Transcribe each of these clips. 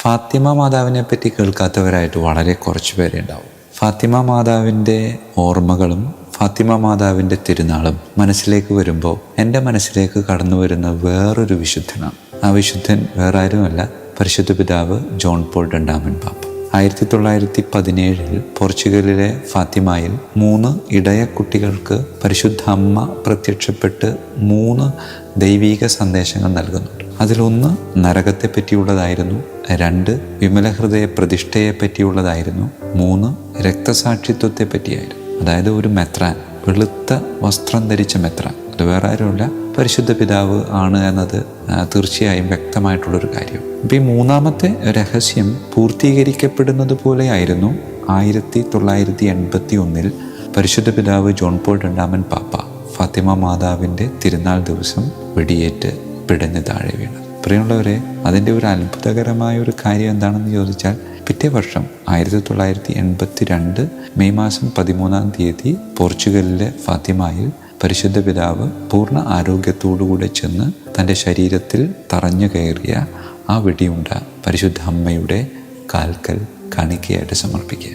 ഫാത്തിമ മാതാവിനെ പറ്റി കേൾക്കാത്തവരായിട്ട് വളരെ കുറച്ച് പേരെ ഉണ്ടാവും. ഫാത്തിമ മാതാവിൻ്റെ ഓർമ്മകളും ഫാത്തിമ മാതാവിൻ്റെ തിരുനാളും മനസ്സിലേക്ക് വരുമ്പോൾ എൻ്റെ മനസ്സിലേക്ക് കടന്നു വരുന്ന വേറൊരു വിശുദ്ധനാണ്. ആ വിശുദ്ധൻ വേറെ ആരുമല്ല, പരിശുദ്ധ പിതാവ് ജോൺ പോൾ രണ്ടാമൻ പാപ്പ. 1917 പോർച്ചുഗലിലെ ഫാത്തിമയിൽ 3 ഇടയ കുട്ടികൾക്ക് പരിശുദ്ധ അമ്മ പ്രത്യക്ഷപ്പെട്ട് 3 ദൈവീക സന്ദേശങ്ങൾ നൽകുന്നുണ്ട്. അതിലൊന്ന് നരകത്തെ പറ്റിയുള്ളതായിരുന്നു, 2 വിമലഹൃദയ പ്രതിഷ്ഠയെ പറ്റിയുള്ളതായിരുന്നു, 3 രക്തസാക്ഷിത്വത്തെ പറ്റിയായിരുന്നു. അതായത് ഒരു മെത്രാൻ, വെളുത്ത വസ്ത്രം ധരിച്ച മെത്രാൻ, അത് വേറെ ആരുമില്ല, പരിശുദ്ധ പിതാവ് ആണ് എന്നത് തീർച്ചയായും വ്യക്തമായിട്ടുള്ളൊരു കാര്യം. അപ്പം ഈ 3ാമത്തെ രഹസ്യം പൂർത്തീകരിക്കപ്പെടുന്നത് പോലെയായിരുന്നു 1981 പരിശുദ്ധ പിതാവ് ജോൺ പോൾ രണ്ടാമൻ പാപ്പ ഫാത്തിമ മാതാവിൻ്റെ തിരുനാൾ ദിവസം വെടിയേറ്റ് പിടഞ്ഞ് താഴെ വീണത്. പ്രിയമുള്ളവരെ, അതിൻ്റെ ഒരു അത്ഭുതകരമായ ഒരു കാര്യം എന്താണെന്ന് ചോദിച്ചാൽ, പിറ്റേ വർഷം 1982 മെയ് മാസം 13 പോർച്ചുഗലിലെ ഫാത്തിമയിൽ പരിശുദ്ധ പിതാവ് പൂർണ്ണ ആരോഗ്യത്തോടുകൂടെ ചെന്ന് തൻ്റെ ശരീരത്തിൽ തറഞ്ഞു കയറിയ ആ വെടിയുണ്ട പരിശുദ്ധ അമ്മയുടെ കാൽക്കൽ കാണിക്കയായിട്ട് സമർപ്പിക്കുക.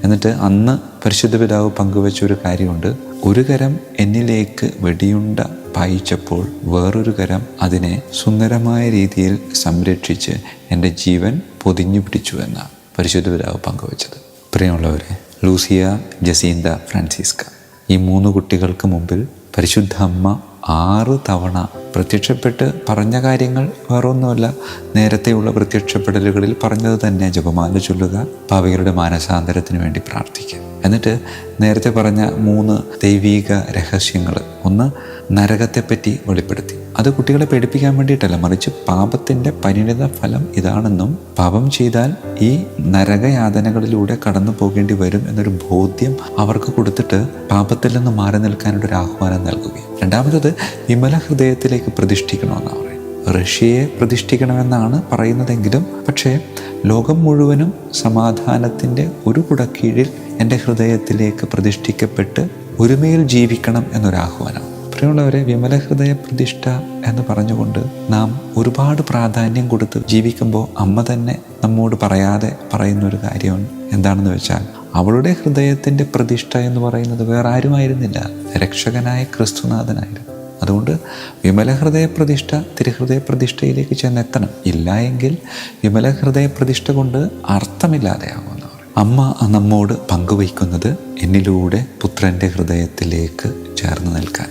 എന്നിട്ട് അന്ന് പരിശുദ്ധ പിതാവ് പങ്കുവെച്ചൊരു കാര്യമുണ്ട്. ഒരു കരം എന്നിലേക്ക് വെടിയുണ്ട പായിച്ചപ്പോൾ വേറൊരു കരം അതിനെ സുന്ദരമായ രീതിയിൽ സംരക്ഷിച്ച് എൻ്റെ ജീവൻ പൊതിഞ്ഞു പിടിച്ചു എന്നാണ് പരിശുദ്ധ പിതാവ് പങ്കുവച്ചത്. പ്രിയമുള്ളവരെ, ലൂസിയ, ജസീന്ത, ഫ്രാൻസിസ്ക, ഈ 3 കുട്ടികൾക്ക് മുമ്പിൽ പരിശുദ്ധ അമ്മ 6 തവണ പ്രത്യക്ഷപ്പെട്ട് പറഞ്ഞ കാര്യങ്ങൾ വേറൊന്നുമല്ല, നേരത്തെയുള്ള പ്രത്യക്ഷപ്പെടലുകളിൽ പറഞ്ഞത് തന്നെ. ജപമാല ചൊല്ലുക, പാപികളുടെ മാനസാന്തരത്തിന് വേണ്ടി പ്രാർത്ഥിക്കുക. എന്നിട്ട് നേരത്തെ പറഞ്ഞ 3 ദൈവീക രഹസ്യങ്ങൾ, ഒന്ന് നരകത്തെപ്പറ്റി വെളിപ്പെടുത്തി. അത് കുട്ടികളെ പേടിപ്പിക്കാൻ വേണ്ടിയിട്ടല്ല, മറിച്ച് പാപത്തിൻ്റെ പരിണിത ഫലം ഇതാണെന്നും പാപം ചെയ്താൽ ഈ നരകയാതനകളിലൂടെ കടന്നു പോകേണ്ടി വരും എന്നൊരു ബോധ്യം അവർക്ക് കൊടുത്തിട്ട് പാപത്തിൽ നിന്ന് മാറി നിൽക്കാനൊരു ആഹ്വാനം നൽകുകയും. രണ്ടാമത്തത് വിമല ഹൃദയത്തിലേക്ക് പ്രതിഷ്ഠിക്കണമെന്നാണ് പറയുന്നത്. റഷ്യയെ പ്രതിഷ്ഠിക്കണമെന്നാണ് പറയുന്നതെങ്കിലും പക്ഷേ ലോകം മുഴുവനും സമാധാനത്തിൻ്റെ ഒരു കുടക്കീഴിൽ എൻ്റെ ഹൃദയത്തിലേക്ക് പ്രതിഷ്ഠിക്കപ്പെട്ട് ഒരുമയിൽ ജീവിക്കണം എന്നൊരാഹ്വാനം. പ്രിയമുള്ളവരെ, വിമല ഹൃദയ പ്രതിഷ്ഠ എന്ന് പറഞ്ഞുകൊണ്ട് നാം ഒരുപാട് പ്രാധാന്യം കൊടുത്ത് ജീവിക്കുമ്പോൾ അമ്മ തന്നെ നമ്മോട് പറയാതെ പറയുന്നൊരു കാര്യം എന്താണെന്ന് വെച്ചാൽ, അവളുടെ ഹൃദയത്തിൻ്റെ പ്രതിഷ്ഠ എന്ന് പറയുന്നത് വേറെ ആരുമായിരുന്നില്ല, രക്ഷകനായ ക്രിസ്തുനാഥനായിരുന്നു. അതുകൊണ്ട് വിമല ഹൃദയ പ്രതിഷ്ഠ തിരുഹൃദയ പ്രതിഷ്ഠയിലേക്ക് ചെന്നെത്തണം. ഇല്ല എങ്കിൽ വിമല ഹൃദയ പ്രതിഷ്ഠ കൊണ്ട് അർത്ഥമില്ലാതെയാകുമെന്ന് പറയും. അമ്മ നമ്മോട് പങ്കുവയ്ക്കുന്നത് എന്നിലൂടെ പുത്രൻ്റെ ഹൃദയത്തിലേക്ക് ചേർന്ന് നിൽക്കാൻ.